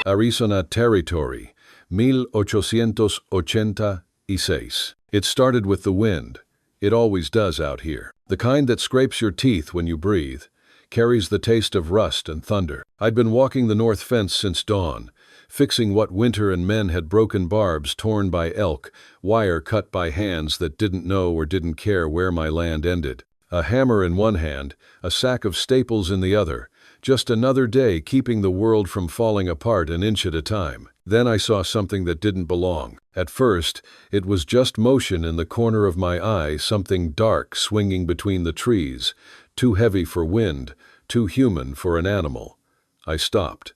Arizona Territory, 1886. It started with the wind. It always does out here. The kind that scrapes your teeth when you breathe, carries the taste of rust and thunder. I'd been walking the north fence since dawn, fixing what winter and men had broken barbs torn by elk, wire cut by hands that didn't know or didn't care where my land ended. A hammer in one hand, a sack of staples in the other, just another day keeping the world from falling apart an inch at a time. Then I saw something that didn't belong. At first, it was just motion in the corner of my eye, something dark swinging between the trees, too heavy for wind, too human for an animal. I stopped.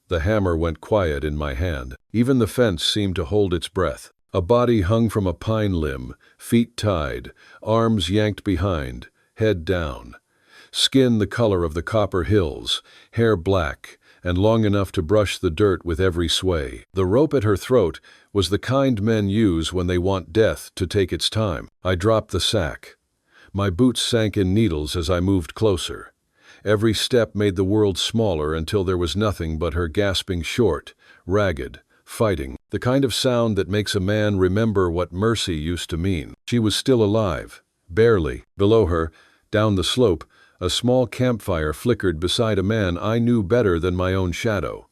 The hammer went quiet in my hand. Even the fence seemed to hold its breath. A body hung from a pine limb, feet tied, arms yanked behind, head down. Skin the color of the copper hills, hair black, and long enough to brush the dirt with every sway. The rope at her throat was the kind men use when they want death to take its time. I dropped the sack. My boots sank in needles as I moved closer. Every step made the world smaller until there was nothing but her gasping short, ragged, fighting, the kind of sound that makes a man remember what mercy used to mean. She was still alive, barely. Below her, down the slope, a small campfire flickered beside a man I knew better than my own shadow.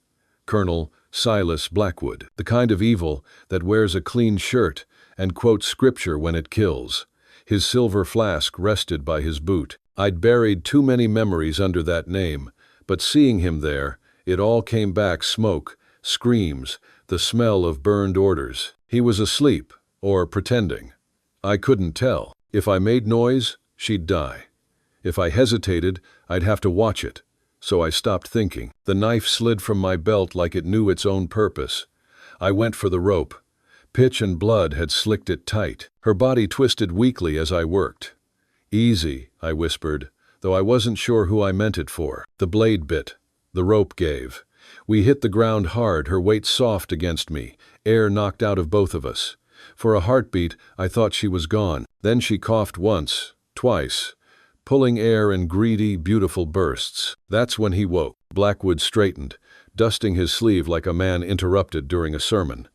Colonel Silas Blackwood, the kind of evil that wears a clean shirt and quotes scripture when it kills. His silver flask rested by his boot. I'd buried too many memories under that name, but seeing him there, it all came back: smoke, screams, the smell of burned orders. He was asleep, or pretending. I couldn't tell. If I made noise, she'd die. If I hesitated, I'd have to watch it. So I stopped thinking. The knife slid from my belt like it knew its own purpose. I went for the rope. Pitch and blood had slicked it tight. Her body twisted weakly as I worked. "Easy," I whispered, though I wasn't sure who I meant it for. The blade bit. The rope gave. We hit the ground hard, her weight soft against me, air knocked out of both of us. For a heartbeat, I thought she was gone. Then she coughed once, twice, pulling air in greedy, beautiful bursts. That's when he woke. Blackwood straightened, dusting his sleeve like a man interrupted during a sermon.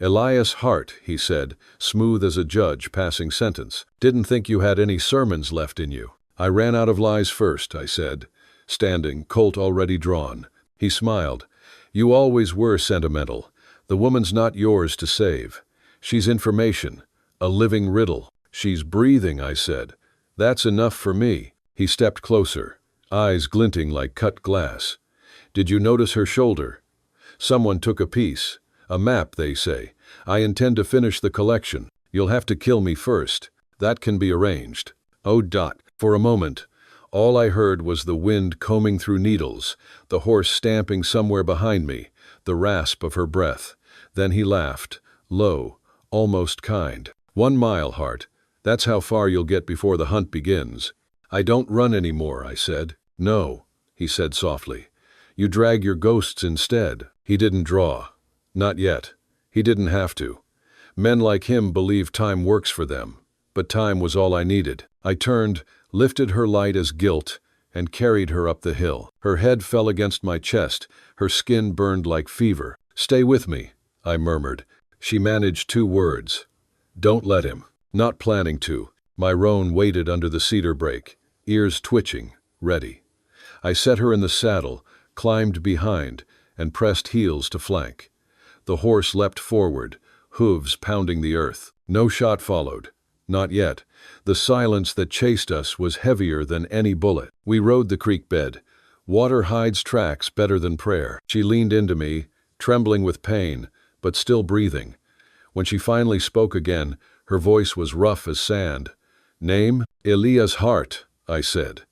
"Elias Hart," he said, smooth as a judge passing sentence. "Didn't think you had any sermons left in you." "I ran out of lies first," I said, standing, Colt already drawn. He smiled. "You always were sentimental. The woman's not yours to save. She's information, a living riddle." "She's breathing," I said. "That's enough for me." He stepped closer, eyes glinting like cut glass. "Did you notice her shoulder? Someone took a piece. A map, they say. I intend to finish the collection. You'll have to kill me first. That can be arranged." Oh. For a moment, all I heard was the wind combing through needles, the horse stamping somewhere behind me, the rasp of her breath. Then he laughed, low, almost kind. "1 mile, Hart. That's how far you'll get before the hunt begins." "I don't run anymore," I said. "No," he said softly. "You drag your ghosts instead." He didn't draw. Not yet. He didn't have to. Men like him believe time works for them. But time was all I needed. I turned, lifted her light as guilt, and carried her up the hill. Her head fell against my chest, her skin burned like fever. "Stay with me," I murmured. She managed 2 words. "Don't let him." Not planning to, my roan waited under the cedar brake, ears twitching, ready. I set her in the saddle, climbed behind, and pressed heels to flank. The horse leapt forward, hooves pounding the earth. No shot followed. Not yet. The silence that chased us was heavier than any bullet. We rode the creek bed. Water hides tracks better than prayer. She leaned into me, trembling with pain, but still breathing. When she finally spoke again, her voice was rough as sand. "Name? Elias Hart," I said.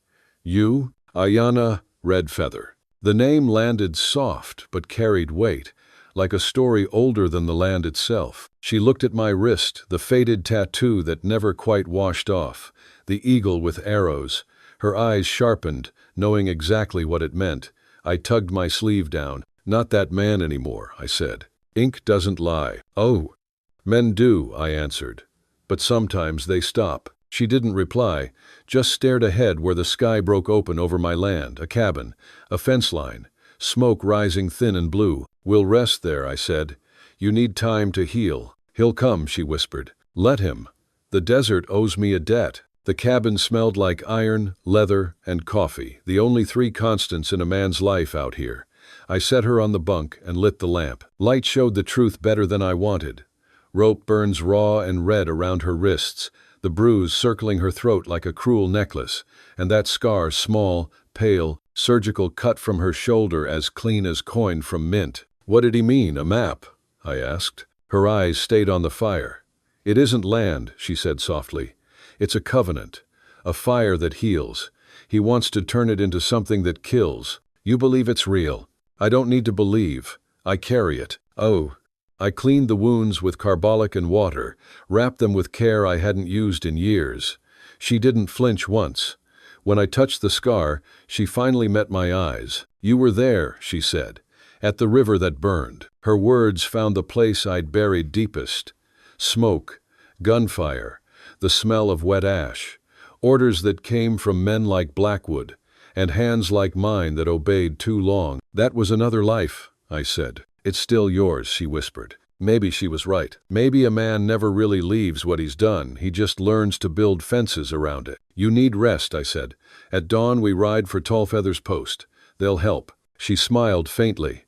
"You?" "Aiyana, Red Feather." The name landed soft but carried weight, like a story older than the land itself. She looked at my wrist, the faded tattoo that never quite washed off, the eagle with arrows. Her eyes sharpened, knowing exactly what it meant. I tugged my sleeve down. "Not that man anymore," I said. "Ink doesn't lie." "Oh." "Men do," I answered. "But sometimes they stop." She didn't reply, just stared ahead where the sky broke open over my land, a cabin, a fence line, smoke rising thin and blue. We'll rest there, I said. You need time to heal. He'll come, she whispered. Let him. The desert owes me a debt. The cabin smelled like iron, leather, and coffee, the only three constants in a man's life out here. I set her on the bunk and lit the lamp. Light showed the truth better than I wanted. Rope burns raw and red around her wrists, the bruise circling her throat like a cruel necklace, and that scar, small, pale, surgical, cut from her shoulder as clean as coin from mint. What did he mean, a map? I asked. Her eyes stayed on the fire. It isn't land, she said softly. It's a covenant, a fire that heals. He wants to turn it into something that kills. You believe it's real. I don't need to believe. I carry it. Oh. I cleaned the wounds with carbolic and water, wrapped them with care I hadn't used in years. She didn't flinch once. When I touched the scar, she finally met my eyes. You were there, she said, at the river that burned. Her words found the place I'd buried deepest. Smoke, gunfire, the smell of wet ash, orders that came from men like Blackwood, and hands like mine that obeyed too long. That was another life, I said. It's still yours, she whispered. Maybe she was right. Maybe a man never really leaves what he's done, he just learns to build fences around it. You need rest, I said. At dawn we ride for Tallfeather's post. They'll help. She smiled faintly.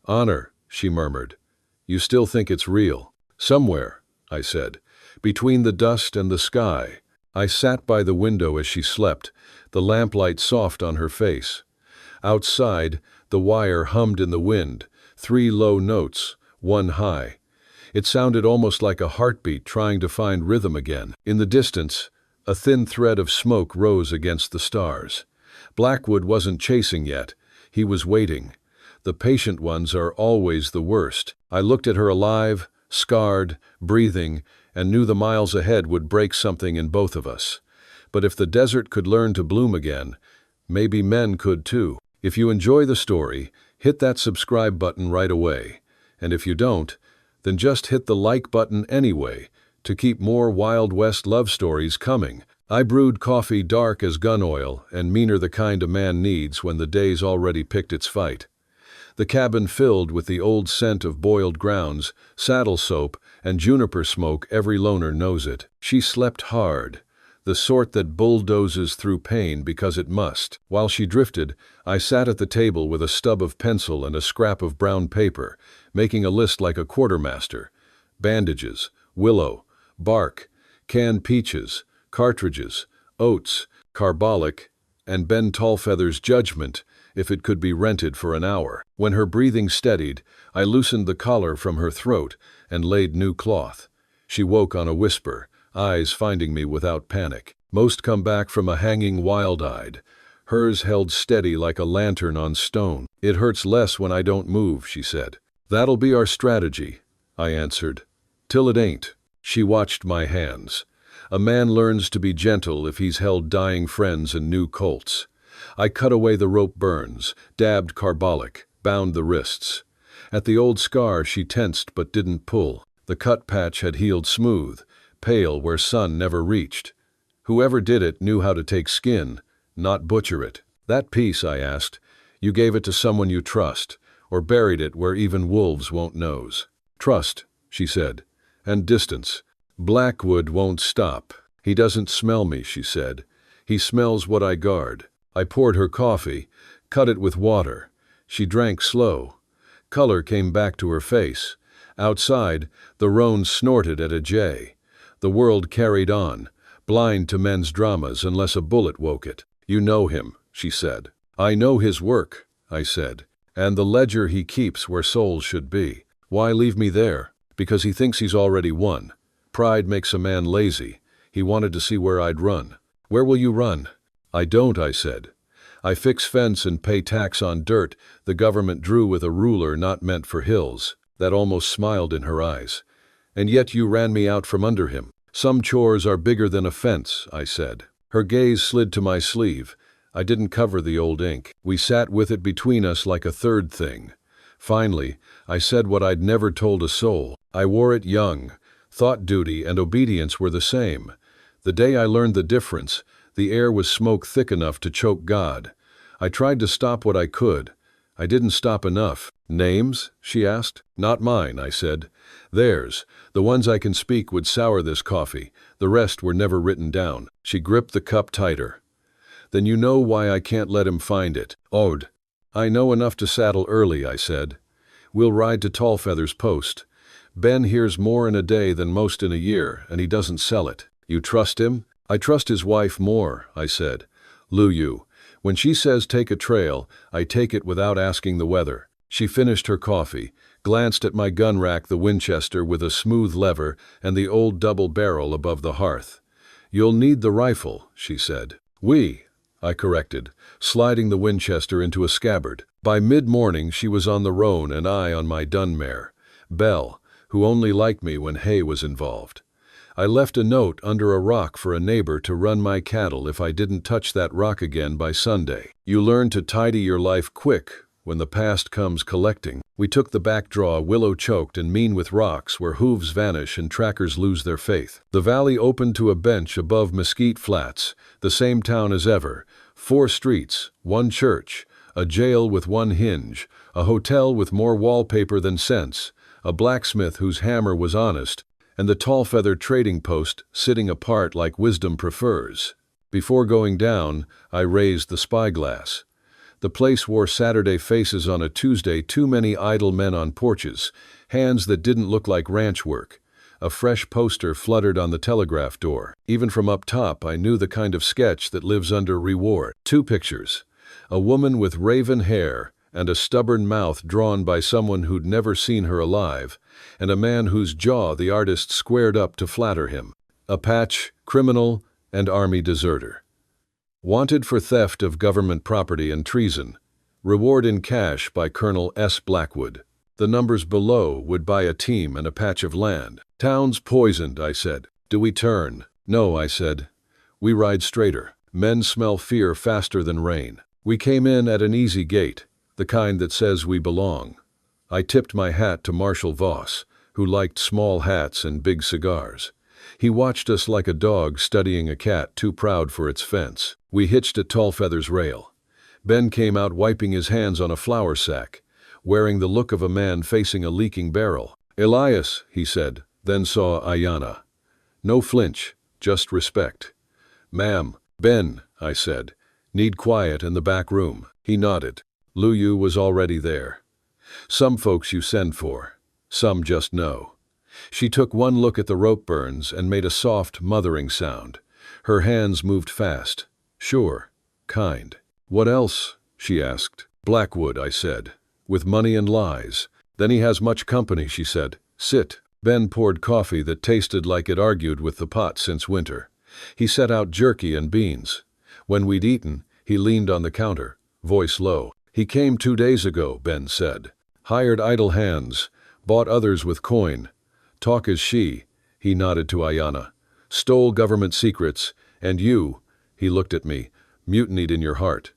Honor, she murmured. You still think it's real? Somewhere, I said, between the dust and the sky. I sat by the window as she slept, the lamplight soft on her face. Outside, the wire hummed in the wind, 3 low notes, 1 high. It sounded almost like a heartbeat trying to find rhythm again. In the distance, a thin thread of smoke rose against the stars. Blackwood wasn't chasing yet. He was waiting. The patient ones are always the worst. I looked at her alive, scarred, breathing, and knew the miles ahead would break something in both of us. But if the desert could learn to bloom again, maybe men could too. If you enjoy the story, hit that subscribe button right away. And if you don't, then just hit the like button anyway to keep more Wild West love stories coming. I brewed coffee dark as gun oil and meaner the kind a man needs when the day's already picked its fight. The cabin filled with the old scent of boiled grounds, saddle soap, and juniper smoke. Every loner knows it. She slept hard, the sort that bulldozes through pain because it must. While she drifted, I sat at the table with a stub of pencil and a scrap of brown paper, making a list like a quartermaster. Bandages, willow, bark, canned peaches, cartridges, oats, carbolic, and Ben Tallfeather's judgment, if it could be rented for an hour. When her breathing steadied, I loosened the collar from her throat and laid new cloth. She woke on a whisper, eyes finding me without panic. Most come back from a hanging wild-eyed. Hers held steady like a lantern on stone. It hurts less when I don't move, she said. That'll be our strategy, I answered. Till it ain't. She watched my hands. A man learns to be gentle if he's held dying friends and new colts. I cut away the rope burns, dabbed carbolic, bound the wrists. At the old scar she tensed but didn't pull. The cut patch had healed smooth, pale where sun never reached. Whoever did it knew how to take skin, not butcher it. That piece, I asked, you gave it to someone you trust, or buried it where even wolves won't nose? Trust, she said, and distance. Blackwood won't stop. He doesn't smell me, she said. He smells what I guard. I poured her coffee, cut it with water. She drank slow. Color came back to her face. Outside, the roan snorted at a jay. The world carried on, blind to men's dramas unless a bullet woke it. You know him, she said. I know his work, I said, and the ledger he keeps where souls should be. Why leave me there? Because he thinks he's already won. Pride makes a man lazy. He wanted to see where I'd run. Where will you run? I don't, I said. I fix fence and pay tax on dirt the government drew with a ruler not meant for hills. That almost smiled in her eyes. And yet you ran me out from under him. Some chores are bigger than a fence, I said. Her gaze slid to my sleeve. I didn't cover the old ink. We sat with it between us like a third thing. Finally, I said what I'd never told a soul. I wore it young. Thought duty and obedience were the same. The day I learned the difference, the air was smoke thick enough to choke God. I tried to stop what I could. I didn't stop enough. Names? She asked. Not mine, I said. Theirs. The ones I can speak would sour this coffee. The rest were never written down. She gripped the cup tighter. Then you know why I can't let him find it. Ode. I know enough to saddle early, I said. We'll ride to Tallfeather's post. Ben hears more in a day than most in a year, and he doesn't sell it. You trust him? I trust his wife more, I said. Luyu. When she says take a trail, I take it without asking the weather. She finished her coffee, glanced at my gun rack, the Winchester with a smooth lever and the old double barrel above the hearth. You'll need the rifle, she said. Oui, I corrected, sliding the Winchester into a scabbard. By mid-morning she was on the roan and I on my dun mare, Belle, who only liked me when hay was involved. I left a note under a rock for a neighbor to run my cattle if I didn't touch that rock again by Sunday. You learn to tidy your life quick when the past comes collecting. We took the back draw, willow-choked and mean with rocks where hooves vanish and trackers lose their faith. The valley opened to a bench above Mesquite Flats, the same town as ever. 4 streets, 1 church, a jail with 1 hinge, a hotel with more wallpaper than sense, a blacksmith whose hammer was honest, and the Tallfeather trading post sitting apart like wisdom prefers. Before going down, I raised the spyglass. The place wore Saturday faces on a Tuesday, too many idle men on porches, hands that didn't look like ranch work. A fresh poster fluttered on the telegraph door. Even from up top, I knew the kind of sketch that lives under reward. 2 pictures. A woman with raven hair and a stubborn mouth drawn by someone who'd never seen her alive, and a man whose jaw the artist squared up to flatter him. Apache, criminal, and army deserter. Wanted for theft of government property and treason. Reward in cash by Colonel S. Blackwood. The numbers below would buy a team and a patch of land. Town's poisoned, I said. Do we turn? No, I said. We ride straighter. Men smell fear faster than rain. We came in at an easy gate, the kind that says we belong. I tipped my hat to Marshal Voss, who liked small hats and big cigars. He watched us like a dog studying a cat too proud for its fence. We hitched at Tallfeather's rail. Ben came out wiping his hands on a flour sack, wearing the look of a man facing a leaking barrel. Elias, he said, then saw Aiyana. No flinch, just respect. Ma'am. Ben, I said. Need quiet in the back room. He nodded. Luyu was already there. Some folks you send for. Some just know. She took one look at the rope burns and made a soft, mothering sound. Her hands moved fast. Sure. Kind. What else? She asked. Blackwood, I said. With money and lies. Then he has much company, she said. Sit. Ben poured coffee that tasted like it argued with the pot since winter. He set out jerky and beans. When we'd eaten, he leaned on the counter, voice low. He came 2 days ago, Ben said. Hired idle hands. Bought others with coin. Talk as she, he nodded to Aiyana. Stole government secrets, and you, he looked at me, mutinied in your heart.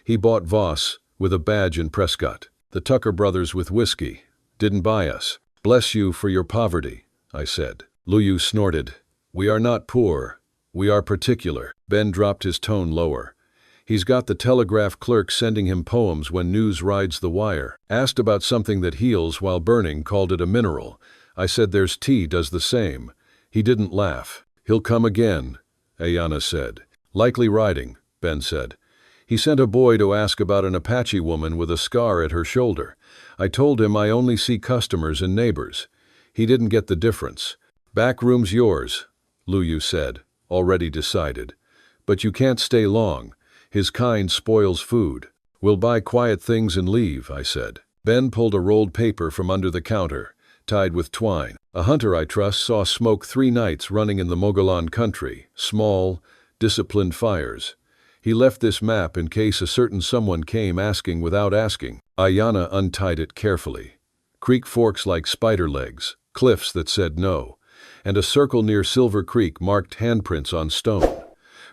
He bought Voss, with a badge in Prescott. The Tucker brothers with whiskey. Didn't buy us. Bless you for your poverty, I said. Luyu snorted. We are not poor. We are particular. Ben dropped his tone lower. He's got the telegraph clerk sending him poems when news rides the wire. Asked about something that heals while burning, called it a mineral. I said there's tea does the same. He didn't laugh. He'll come again, Aiyana said. Likely riding, Ben said. He sent a boy to ask about an Apache woman with a scar at her shoulder. I told him I only see customers and neighbors. He didn't get the difference. Back room's yours, Luyu said, already decided. But you can't stay long. His kind spoils food. We'll buy quiet things and leave, I said. Ben pulled a rolled paper from under the counter, tied with twine. A hunter I trust saw smoke 3 nights running in the Mogollon country, small, disciplined fires. He left this map in case a certain someone came asking without asking. Aiyana untied it carefully. Creek forks like spider legs, cliffs that said no, and a circle near Silver Creek marked handprints on stone.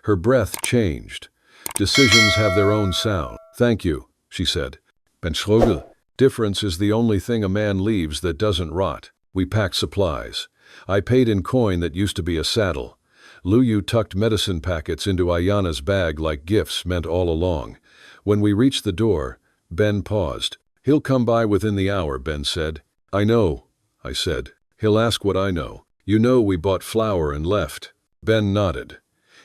Her breath changed. Decisions have their own sound. Thank you, she said. Benschrogel. Difference is the only thing a man leaves that doesn't rot. We packed supplies. I paid in coin that used to be a saddle. Luyu tucked medicine packets into Aiyana's bag like gifts meant all along. When we reached the door, Ben paused. "He'll come by within the hour," Ben said. "I know," I said. "He'll ask what I know. You know we bought flour and left." Ben nodded.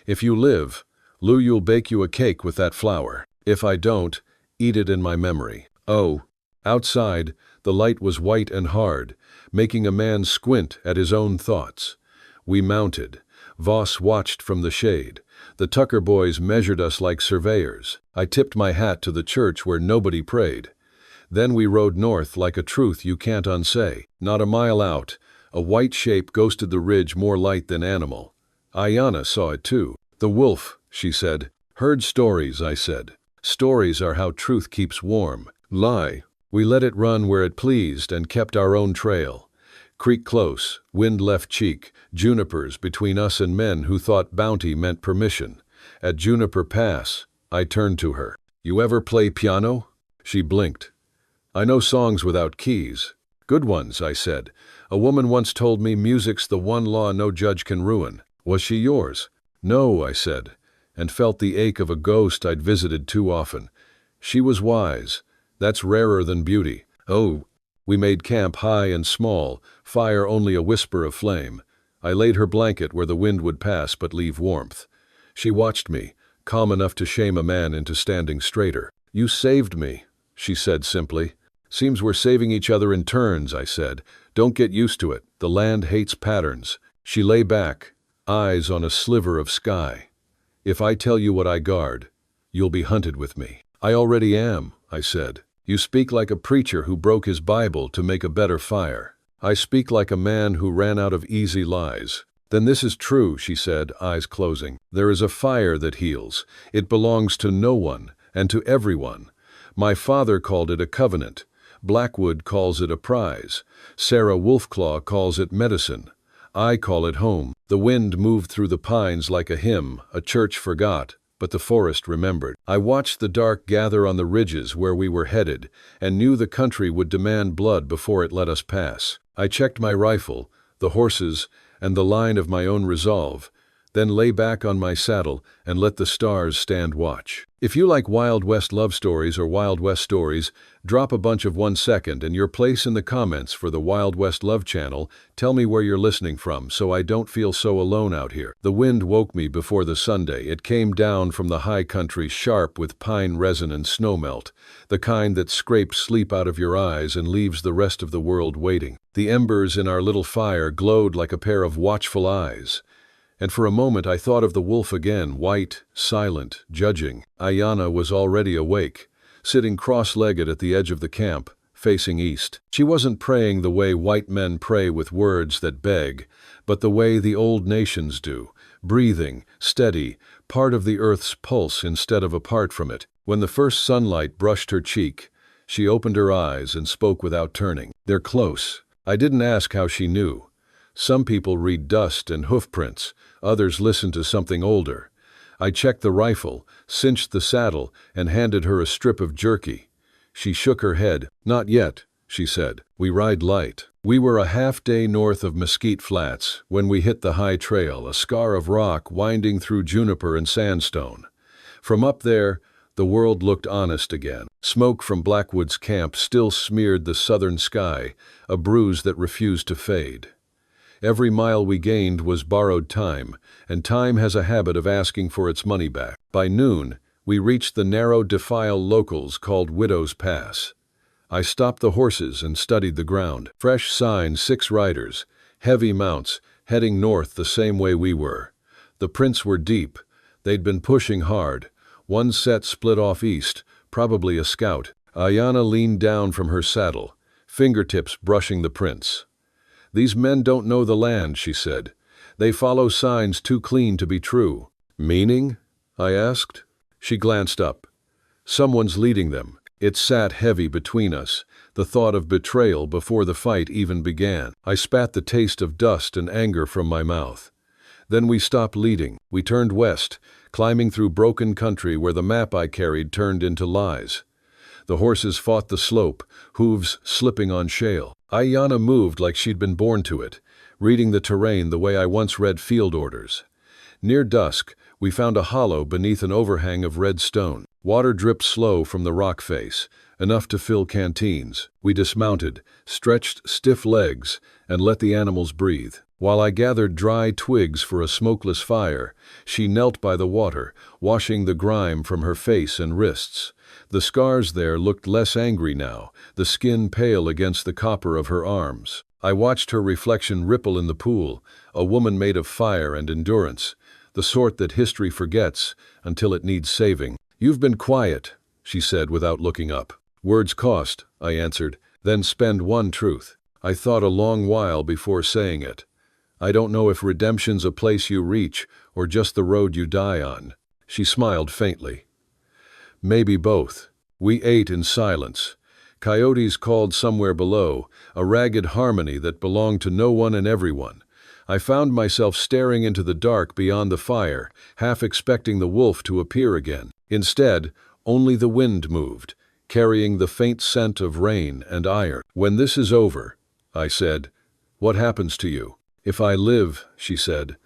"If you live, You'll bake you a cake with that flour. If I don't, eat it in my memory." Oh. Outside, the light was white and hard, making a man squint at his own thoughts. We mounted. Voss watched from the shade. The Tucker boys measured us like surveyors. I tipped my hat to the church where nobody prayed. Then we rode north like a truth you can't unsay. Not a mile out, a white shape ghosted the ridge, more light than animal. Aiyana saw it too. "The wolf," she said. "Heard stories," I said. "Stories are how truth keeps warm." Lie. We let it run where it pleased and kept our own trail. Creek close, wind left cheek, junipers between us and men who thought bounty meant permission. At Juniper Pass, I turned to her. "You ever play piano?" She blinked. "I know songs without keys." "Good ones," I said. "A woman once told me music's the one law no judge can ruin." "Was she yours?" "No," I said, and felt the ache of a ghost I'd visited too often. "She was wise. That's rarer than beauty." "Oh." We made camp high and small, fire only a whisper of flame. I laid her blanket where the wind would pass but leave warmth. She watched me, calm enough to shame a man into standing straighter. "You saved me," she said simply. "Seems we're saving each other in turns," I said. "Don't get used to it. The land hates patterns." She lay back, eyes on a sliver of sky. "If I tell you what I guard, you'll be hunted with me." "I already am," I said. "You speak like a preacher who broke his Bible to make a better fire." "I speak like a man who ran out of easy lies." "Then this is true," she said, eyes closing. "There is a fire that heals. It belongs to no one, and to everyone. My father called it a covenant. Blackwood calls it a prize. Sarah Wolfclaw calls it medicine. I call it home." The wind moved through the pines like a hymn, a church forgot, but the forest remembered. I watched the dark gather on the ridges where we were headed, and knew the country would demand blood before it let us pass. I checked my rifle, the horses, and the line of my own resolve, then lay back on my saddle and let the stars stand watch. If you like Wild West love stories or Wild West stories, drop a bunch of 1 second and your place in the comments for the Wild West Love channel. Tell me where you're listening from so I don't feel so alone out here. The wind woke me before the Sunday. It came down from the high country sharp with pine resin and snowmelt, the kind that scrapes sleep out of your eyes and leaves the rest of the world waiting. The embers in our little fire glowed like a pair of watchful eyes. And for a moment I thought of the wolf again, white, silent, judging. Aiyana was already awake, sitting cross-legged at the edge of the camp, facing east. She wasn't praying the way white men pray with words that beg, but the way the old nations do, breathing, steady, part of the earth's pulse instead of apart from it. When the first sunlight brushed her cheek, she opened her eyes and spoke without turning. "They're close." I didn't ask how she knew. Some people read dust and hoof prints, others listen to something older. I checked the rifle, cinched the saddle, and handed her a strip of jerky. She shook her head. "Not yet," she said. "We ride light." We were a half-day north of Mesquite Flats when we hit the high trail, a scar of rock winding through juniper and sandstone. From up there, the world looked honest again. Smoke from Blackwood's camp still smeared the southern sky, a bruise that refused to fade. Every mile we gained was borrowed time, and time has a habit of asking for its money back. By noon, we reached the narrow defile locals called Widow's Pass. I stopped the horses and studied the ground. Fresh signs, 6 riders, heavy mounts, heading north the same way we were. The prints were deep. They'd been pushing hard. One set split off east, probably a scout. Aiyana leaned down from her saddle, fingertips brushing the prints. "These men don't know the land," she said. "They follow signs too clean to be true." "Meaning?" I asked. She glanced up. "Someone's leading them." It sat heavy between us, the thought of betrayal before the fight even began. I spat the taste of dust and anger from my mouth. Then we stopped leading. We turned west, climbing through broken country where the map I carried turned into lies. The horses fought the slope, hooves slipping on shale. Aiyana moved like she'd been born to it, reading the terrain the way I once read field orders. Near dusk, we found a hollow beneath an overhang of red stone. Water dripped slow from the rock face, enough to fill canteens. We dismounted, stretched stiff legs, and let the animals breathe. While I gathered dry twigs for a smokeless fire, she knelt by the water, washing the grime from her face and wrists. The scars there looked less angry now, the skin pale against the copper of her arms. I watched her reflection ripple in the pool, a woman made of fire and endurance, the sort that history forgets until it needs saving. "You've been quiet," she said without looking up. "Words cost," I answered, "then spend one truth." I thought a long while before saying it. "I don't know if redemption's a place you reach or just the road you die on." She smiled faintly. "Maybe both." We ate in silence. Coyotes called somewhere below, a ragged harmony that belonged to no one and everyone. I found myself staring into the dark beyond the fire, half expecting the wolf to appear again. Instead, only the wind moved, carrying the faint scent of rain and iron. "When this is over," I said, "what happens to you?" "If I live," she said,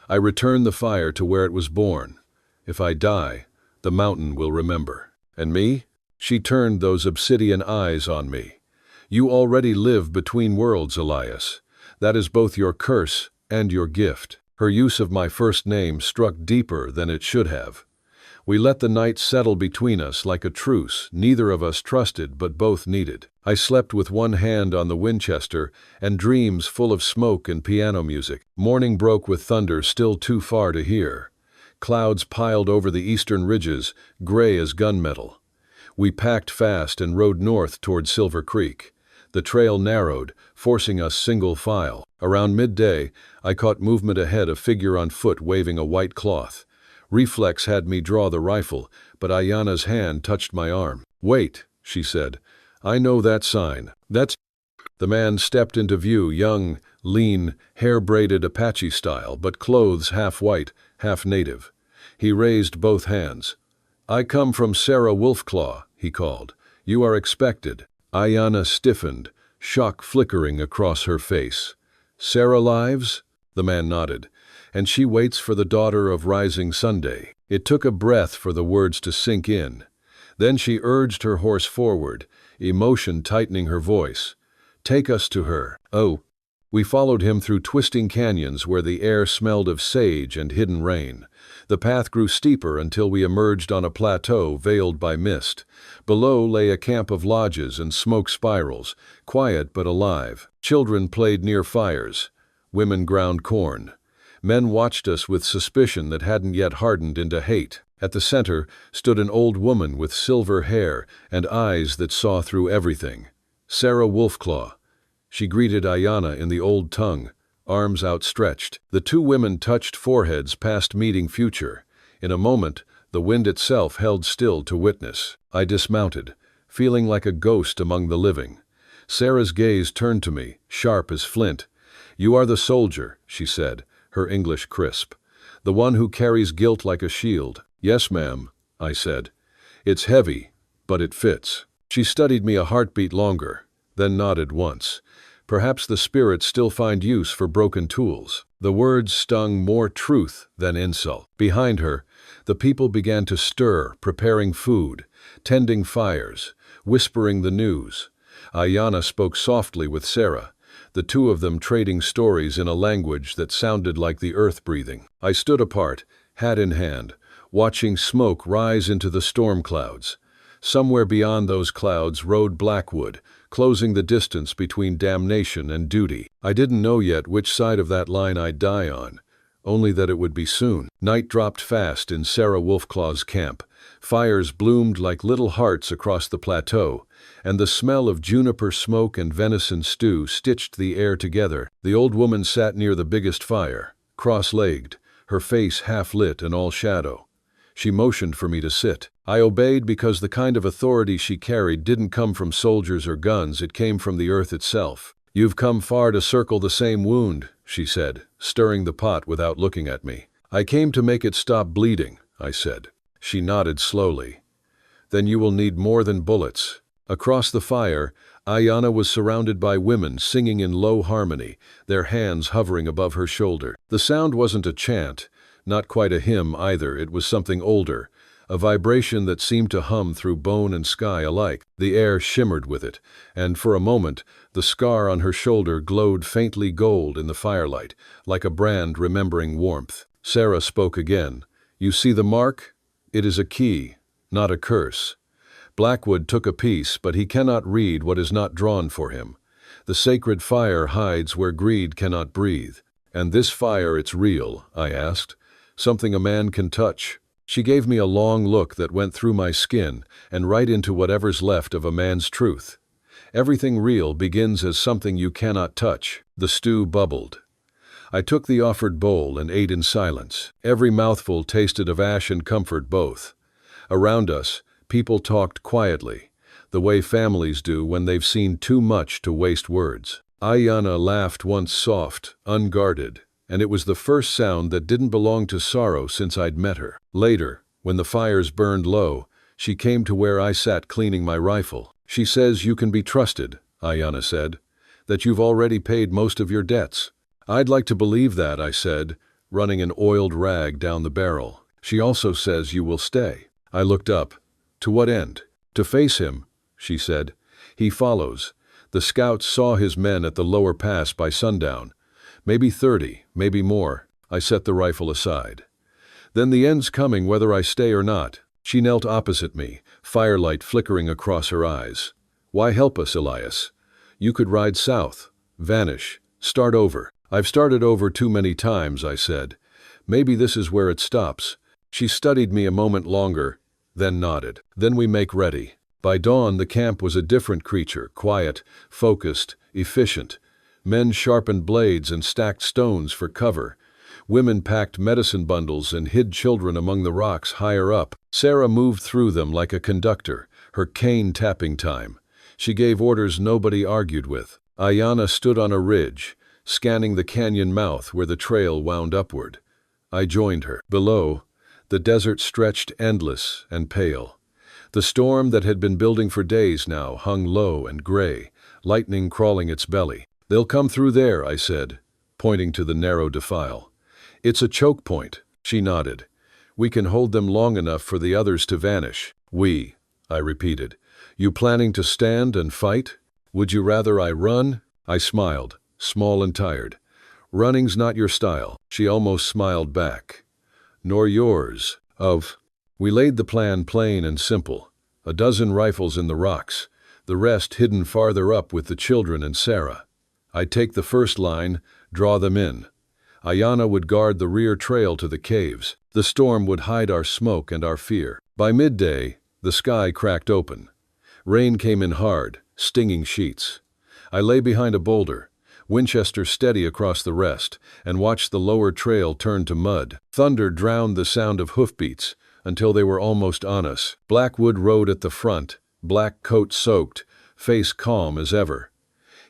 "I return the fire to where it was born. If I die, the mountain will remember." "And me?" She turned those obsidian eyes on me. "You already live between worlds, Elias. That is both your curse and your gift." Her use of my first name struck deeper than it should have. We let the night settle between us like a truce neither of us trusted but both needed. I slept with one hand on the Winchester and dreams full of smoke and piano music. Morning broke with thunder still too far to hear. Clouds piled over the eastern ridges, gray as gunmetal. We packed fast and rode north toward Silver Creek. The trail narrowed, forcing us single file. Around midday, I caught movement ahead, a figure on foot waving a white cloth. Reflex had me draw the rifle, but Aiyana's hand touched my arm. "Wait," she said. "I know that sign. That's..." The man stepped into view, young, lean, hair-braided Apache style, but clothes half white, half native. He raised both hands. "I come from Sarah Wolfclaw," he called. "You are expected." Aiyana stiffened, shock flickering across her face. "Sarah lives?" The man nodded. "And she waits for the daughter of rising Sunday." It took a breath for the words to sink in. Then she urged her horse forward, emotion tightening her voice. "Take us to her." "Oh." We followed him through twisting canyons where the air smelled of sage and hidden rain. The path grew steeper until we emerged on a plateau veiled by mist. Below lay a camp of lodges and smoke spirals, quiet but alive. Children played near fires. Women ground corn. Men watched us with suspicion that hadn't yet hardened into hate. At the center stood an old woman with silver hair and eyes that saw through everything. Sarah Wolfclaw. She greeted Aiyana in the old tongue, arms outstretched. The two women touched foreheads past meeting future. In a moment, the wind itself held still to witness. I dismounted, feeling like a ghost among the living. Sarah's gaze turned to me, sharp as flint. "You are the soldier," she said, her English crisp. "The one who carries guilt like a shield." "Yes, ma'am," I said. "It's heavy, but it fits." She studied me a heartbeat longer, then nodded once. Perhaps the spirits still find use for broken tools. The words stung more truth than insult. Behind her, the people began to stir, preparing food, tending fires, whispering the news. Aiyana spoke softly with Sarah, the two of them trading stories in a language that sounded like the earth breathing. I stood apart, hat in hand, watching smoke rise into the storm clouds. Somewhere beyond those clouds rode Blackwood, closing the distance between damnation and duty. I didn't know yet which side of that line I'd die on, only that it would be soon. Night dropped fast in Sarah Wolfclaw's camp. Fires bloomed like little hearts across the plateau, and the smell of juniper smoke and venison stew stitched the air together. The old woman sat near the biggest fire, cross-legged, her face half-lit and all shadow. She motioned for me to sit. I obeyed because the kind of authority she carried didn't come from soldiers or guns, it came from the earth itself. "You've come far to circle the same wound," she said, stirring the pot without looking at me. "I came to make it stop bleeding," I said. She nodded slowly. "Then you will need more than bullets." Across the fire, Aiyana was surrounded by women singing in low harmony, their hands hovering above her shoulder. The sound wasn't a chant, not quite a hymn either, it was something older, a vibration that seemed to hum through bone and sky alike. The air shimmered with it, and for a moment, the scar on her shoulder glowed faintly gold in the firelight, like a brand remembering warmth. Sarah spoke again. "You see the mark? It is a key, not a curse. Blackwood took a piece, but he cannot read what is not drawn for him. The sacred fire hides where greed cannot breathe. And this fire, it's real?" I asked. "Something a man can touch?" She gave me a long look that went through my skin and right into whatever's left of a man's truth. Everything real begins as something you cannot touch. The stew bubbled. I took the offered bowl and ate in silence. Every mouthful tasted of ash and comfort both. Around us, people talked quietly, the way families do when they've seen too much to waste words. Aiyana laughed once soft, unguarded, and it was the first sound that didn't belong to sorrow since I'd met her. Later, when the fires burned low, she came to where I sat cleaning my rifle. "She says you can be trusted," Aiyana said, "that you've already paid most of your debts." "I'd like to believe that," I said, running an oiled rag down the barrel. "She also says you will stay." I looked up. "To what end?" "To face him," she said. "He follows. The scouts saw his men at the lower pass by sundown. Maybe 30, maybe more." I set the rifle aside. "Then the end's coming whether I stay or not." She knelt opposite me, firelight flickering across her eyes. "Why help us, Elias? You could ride south, vanish, start over." "I've started over too many times," I said. "Maybe this is where it stops." She studied me a moment longer, then nodded. "Then we make ready." By dawn, the camp was a different creature, quiet, focused, efficient. Men sharpened blades and stacked stones for cover. Women packed medicine bundles and hid children among the rocks higher up. Sarah moved through them like a conductor, her cane tapping time. She gave orders nobody argued with. Aiyana stood on a ridge, scanning the canyon mouth where the trail wound upward. I joined her. Below, the desert stretched endless and pale. The storm that had been building for days now hung low and gray, lightning crawling its belly. "They'll come through there," I said, pointing to the narrow defile. "It's a choke point." She nodded. "We can hold them long enough for the others to vanish." "We," I repeated. "You planning to stand and fight? Would you rather I run?" I smiled, small and tired. "Running's not your style." She almost smiled back. "Nor yours." We laid the plan plain and simple. A dozen rifles in the rocks, the rest hidden farther up with the children and Sarah. I'd take the first line, draw them in. Aiyana would guard the rear trail to the caves. The storm would hide our smoke and our fear. By midday, the sky cracked open. Rain came in hard, stinging sheets. I lay behind a boulder, Winchester steady across the rest, and watched the lower trail turn to mud. Thunder drowned the sound of hoofbeats until they were almost on us. Blackwood rode at the front, black coat soaked, face calm as ever.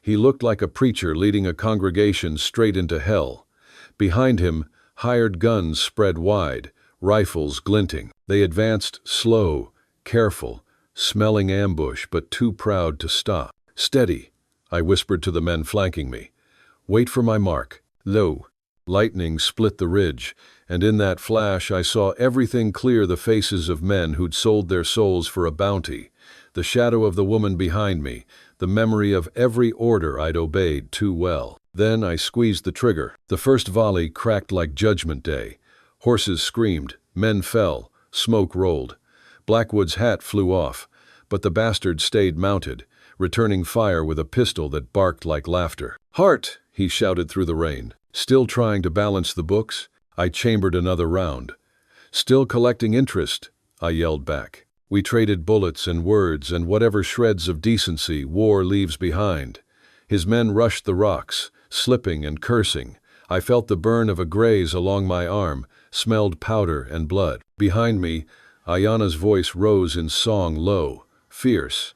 He looked like a preacher leading a congregation straight into hell. Behind him, hired guns spread wide, rifles glinting. They advanced slow, careful, smelling ambush but too proud to stop. "Steady," I whispered to the men flanking me. "Wait for my mark." Lo! Lightning split the ridge, and in that flash I saw everything clear: the faces of men who'd sold their souls for a bounty, the shadow of the woman behind me, the memory of every order I'd obeyed too well. Then I squeezed the trigger. The first volley cracked like Judgment Day. Horses screamed, men fell, smoke rolled. Blackwood's hat flew off, but the bastard stayed mounted, returning fire with a pistol that barked like laughter. "Heart!" he shouted through the rain. Still trying to balance the books, I chambered another round. "Still collecting interest," I yelled back. We traded bullets and words and whatever shreds of decency war leaves behind. His men rushed the rocks, slipping and cursing. I felt the burn of a graze along my arm, smelled powder and blood. Behind me, Aiyana's voice rose in song, low, fierce,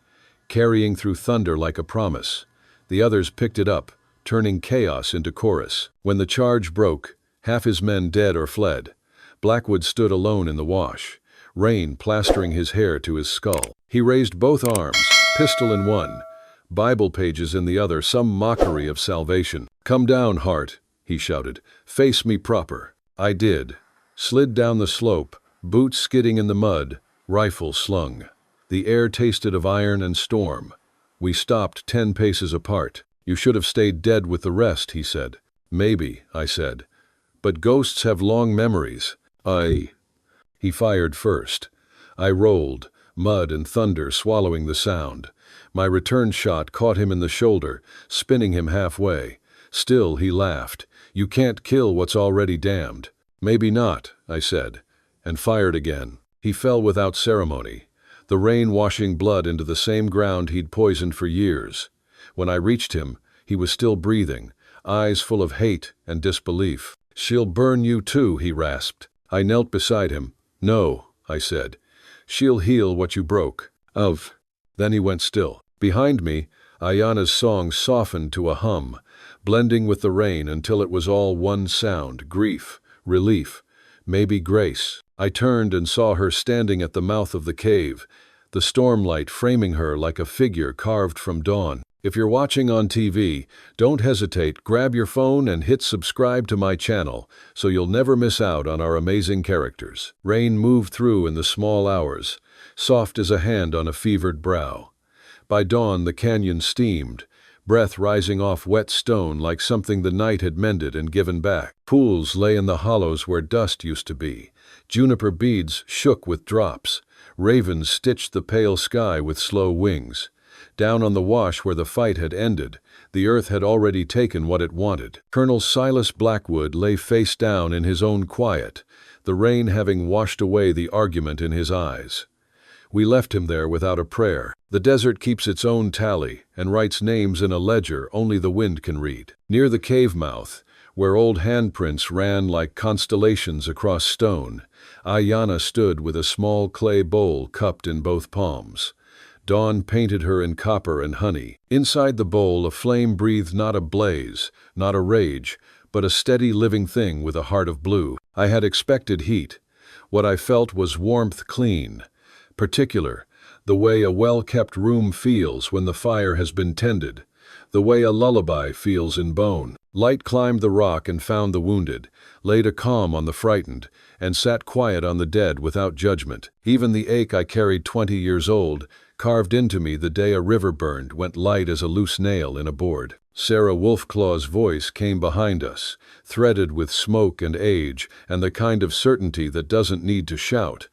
carrying through thunder like a promise. The others picked it up, turning chaos into chorus. When the charge broke, half his men dead or fled. Blackwood stood alone in the wash, rain plastering his hair to his skull. He raised both arms, pistol in one, Bible pages in the other, some mockery of salvation. "Come down, Hart," he shouted. "Face me proper." I did. Slid down the slope, Boots skidding in the mud, rifle slung. The air tasted of iron and storm. We stopped 10 paces apart. "You should have stayed dead with the rest," he said. "Maybe," I said. "But ghosts have long memories." He fired first. I rolled, mud and thunder swallowing the sound. My return shot caught him in the shoulder, spinning him halfway. Still he laughed. "You can't kill what's already damned." "Maybe not," I said, and fired again. He fell without ceremony, the rain washing blood into the same ground he'd poisoned for years. When I reached him, he was still breathing, eyes full of hate and disbelief. "She'll burn you too," he rasped. I knelt beside him. "No," I said. "She'll heal what you broke." Then he went still. Behind me, Aiyana's song softened to a hum, blending with the rain until it was all one sound: grief, relief, maybe grace. I turned and saw her standing at the mouth of the cave, the stormlight framing her like a figure carved from dawn. If you're watching on TV, don't hesitate, grab your phone and hit subscribe to my channel so you'll never miss out on our amazing characters. Rain moved through in the small hours, soft as a hand on a fevered brow. By dawn the canyon steamed, breath rising off wet stone like something the night had mended and given back. Pools lay in the hollows where dust used to be. Juniper beads shook with drops. Ravens stitched the pale sky with slow wings. Down on the wash where the fight had ended, the earth had already taken what it wanted. Colonel Silas Blackwood lay face down in his own quiet, the rain having washed away the argument in his eyes. We left him there without a prayer. The desert keeps its own tally and writes names in a ledger only the wind can read. Near the cave mouth, where old handprints ran like constellations across stone, Aiyana stood with a small clay bowl cupped in both palms. Dawn painted her in copper and honey. Inside the bowl a flame breathed not a blaze, not a rage, but a steady living thing with a heart of blue. I had expected heat. What I felt was warmth, clean, particular, the way a well-kept room feels when the fire has been tended, the way a lullaby feels in bone. Light climbed the rock and found the wounded, laid a calm on the frightened, and sat quiet on the dead without judgment. Even the ache I carried 20 years old, carved into me the day a river burned, went light as a loose nail in a board. Sarah Wolfclaw's voice came behind us, threaded with smoke and age and the kind of certainty that doesn't need to shout.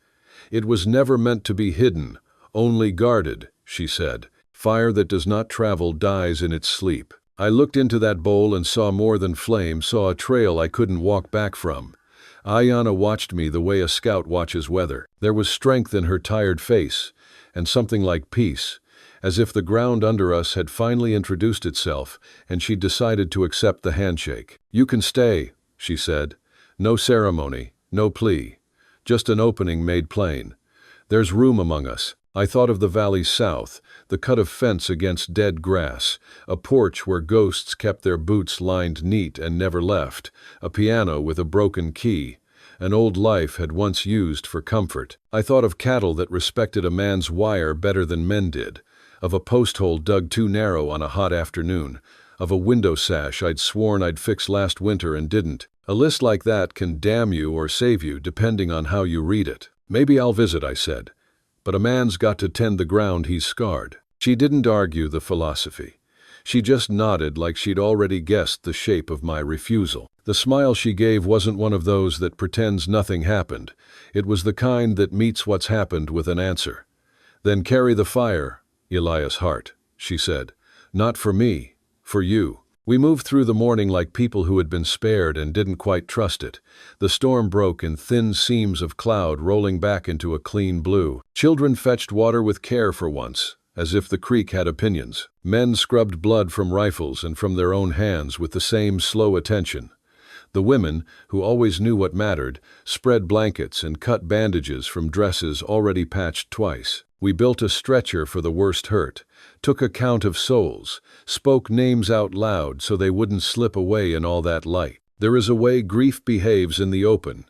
"It was never meant to be hidden, only guarded," she said. "Fire that does not travel dies in its sleep." I looked into that bowl and saw more than flame, saw a trail I couldn't walk back from. Aiyana watched me the way a scout watches weather. There was strength in her tired face, and something like peace, as if the ground under us had finally introduced itself and she'd decided to accept the handshake. "You can stay," she said. "No ceremony, no plea. Just an opening made plain. There's room among us." I thought of the valley south, the cut of fence against dead grass, a porch where ghosts kept their boots lined neat and never left, a piano with a broken key, an old life had once used for comfort. I thought of cattle that respected a man's wire better than men did, of a post hole dug too narrow on a hot afternoon, of a window sash I'd sworn I'd fix last winter and didn't. A list like that can damn you or save you depending on how you read it. "Maybe I'll visit," I said. "But a man's got to tend the ground he's scarred." She didn't argue the philosophy. She just nodded like she'd already guessed the shape of my refusal. The smile she gave wasn't one of those that pretends nothing happened. It was the kind that meets what's happened with an answer. "Then carry the fire, Elias Hart," she said. "Not for me, for you." We moved through the morning like people who had been spared and didn't quite trust it. The storm broke in thin seams of cloud rolling back into a clean blue. Children fetched water with care for once, as if the creek had opinions. Men scrubbed blood from rifles and from their own hands with the same slow attention. The women, who always knew what mattered, spread blankets and cut bandages from dresses already patched twice. We built a stretcher for the worst hurt, took account of souls, spoke names out loud so they wouldn't slip away in all that light. There is a way grief behaves in the open.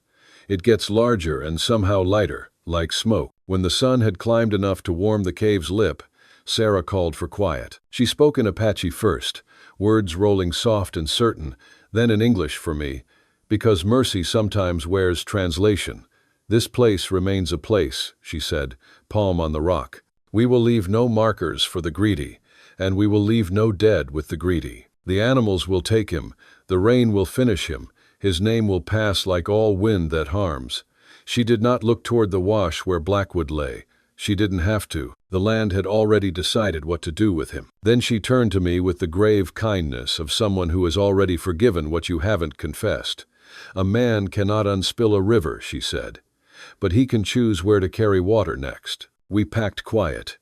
It gets larger and somehow lighter, like smoke. When the sun had climbed enough to warm the cave's lip, Sarah called for quiet. She spoke in Apache first, words rolling soft and certain, then in English for me, because mercy sometimes wears translation. "This place remains a place," she said, palm on the rock. "We will leave no markers for the greedy, and we will leave no dead with the greedy. The animals will take him, the rain will finish him, his name will pass like all wind that harms." She did not look toward the wash where Blackwood lay. She didn't have to. The land had already decided what to do with him. Then she turned to me with the grave kindness of someone who has already forgiven what you haven't confessed. "A man cannot unspill a river," she said, "but he can choose where to carry water next." We packed quiet.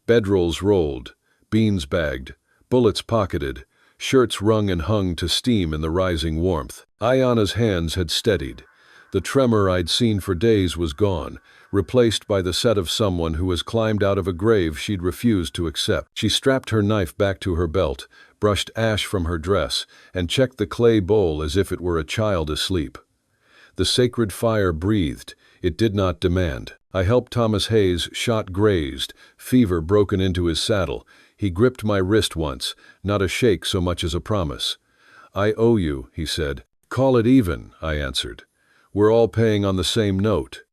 Bedrolls rolled, beans bagged, bullets pocketed, shirts wrung and hung to steam in the rising warmth. Aiyana's hands had steadied. The tremor I'd seen for days was gone, replaced by the set of someone who has climbed out of a grave she'd refused to accept. She strapped her knife back to her belt, brushed ash from her dress, and checked the clay bowl as if it were a child asleep. The sacred fire breathed. It did not demand. I helped Thomas Hayes, shot grazed, fever broken into his saddle. He gripped my wrist once, not a shake so much as a promise. "I owe you," he said. "Call it even," I answered. "We're all paying on the same note."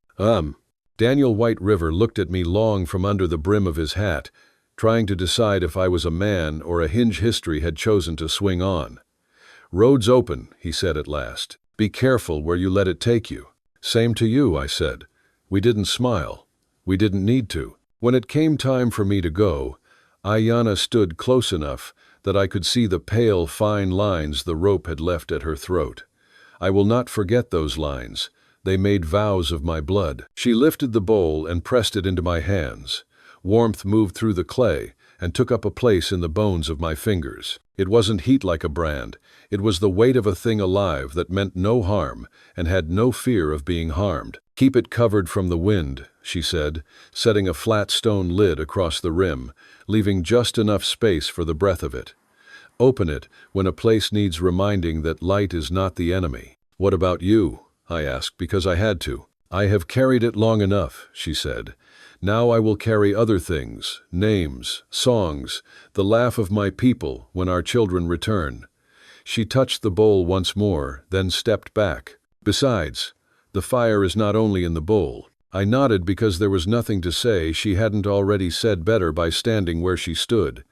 Daniel White River looked at me long from under the brim of his hat, trying to decide if I was a man or a hinge history had chosen to swing on. "Road's open," he said at last. "Be careful where you let it take you." "Same to you," I said. We didn't smile. We didn't need to. When it came time for me to go, Aiyana stood close enough that I could see the pale, fine lines the rope had left at her throat. I will not forget those lines. They made vows of my blood. She lifted the bowl and pressed it into my hands. Warmth moved through the clay and took up a place in the bones of my fingers. It wasn't heat like a brand. It was the weight of a thing alive that meant no harm and had no fear of being harmed. "Keep it covered from the wind," she said, setting a flat stone lid across the rim, leaving just enough space for the breath of it. "Open it when a place needs reminding that light is not the enemy." "What about you?" I asked because I had to. "I have carried it long enough," she said. "Now I will carry other things, names, songs, the laugh of my people when our children return." She touched the bowl once more, then stepped back. "Besides, the fire is not only in the bowl." I nodded because there was nothing to say she hadn't already said better by standing where she stood.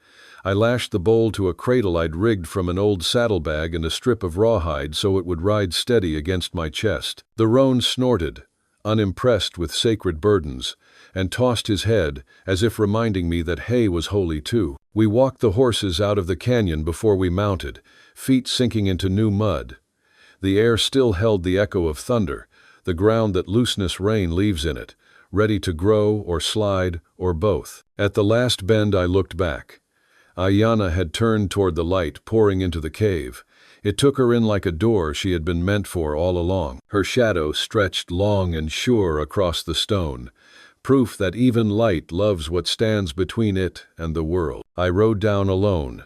I lashed the bowl to a cradle I'd rigged from an old saddlebag and a strip of rawhide so it would ride steady against my chest. The roan snorted, unimpressed with sacred burdens, and tossed his head as if reminding me that hay was holy too. We walked the horses out of the canyon before we mounted, feet sinking into new mud. The air still held the echo of thunder, the ground that looseness rain leaves in it, ready to grow or slide or both. At the last bend I looked back. Aiyana had turned toward the light pouring into the cave. It took her in like a door she had been meant for all along. Her shadow stretched long and sure across the stone, proof that even light loves what stands between it and the world. I rode down alone.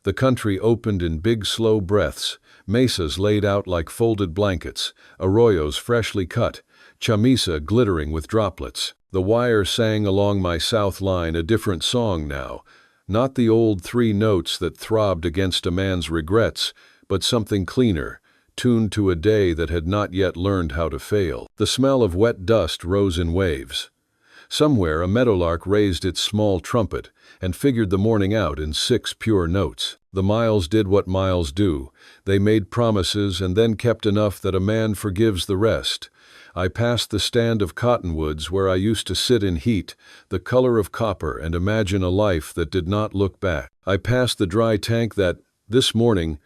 The country opened in big slow breaths, mesas laid out like folded blankets, arroyos freshly cut, chamisa glittering with droplets. The wire sang along my south line a different song now, not the old 3 notes that throbbed against a man's regrets, but something cleaner, tuned to a day that had not yet learned how to fail. The smell of wet dust rose in waves. Somewhere a meadowlark raised its small trumpet and figured the morning out in 6 pure notes. The miles did what miles do. They made promises and then kept enough that a man forgives the rest. I passed the stand of cottonwoods where I used to sit in heat, the color of copper, and imagine a life that did not look back. I passed the dry tank that, this morning,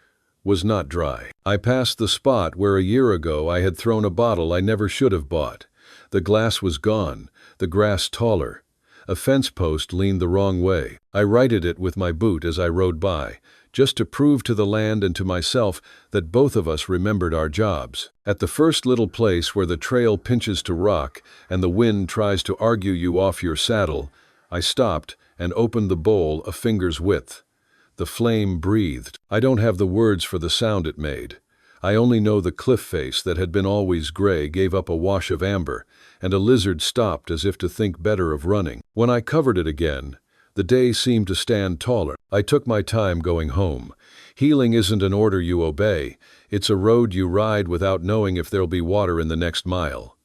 was not dry. I passed the spot where a year ago I had thrown a bottle I never should have bought. The glass was gone, the grass taller. A fence post leaned the wrong way. I righted it with my boot as I rode by, just to prove to the land and to myself that both of us remembered our jobs. At the first little place where the trail pinches to rock and the wind tries to argue you off your saddle, I stopped and opened the bowl a finger's width. The flame breathed. I don't have the words for the sound it made. I only know the cliff face that had been always gray gave up a wash of amber, and a lizard stopped as if to think better of running. When I covered it again, the day seemed to stand taller. I took my time going home. Healing isn't an order you obey. It's a road you ride without knowing if there'll be water in the next mile.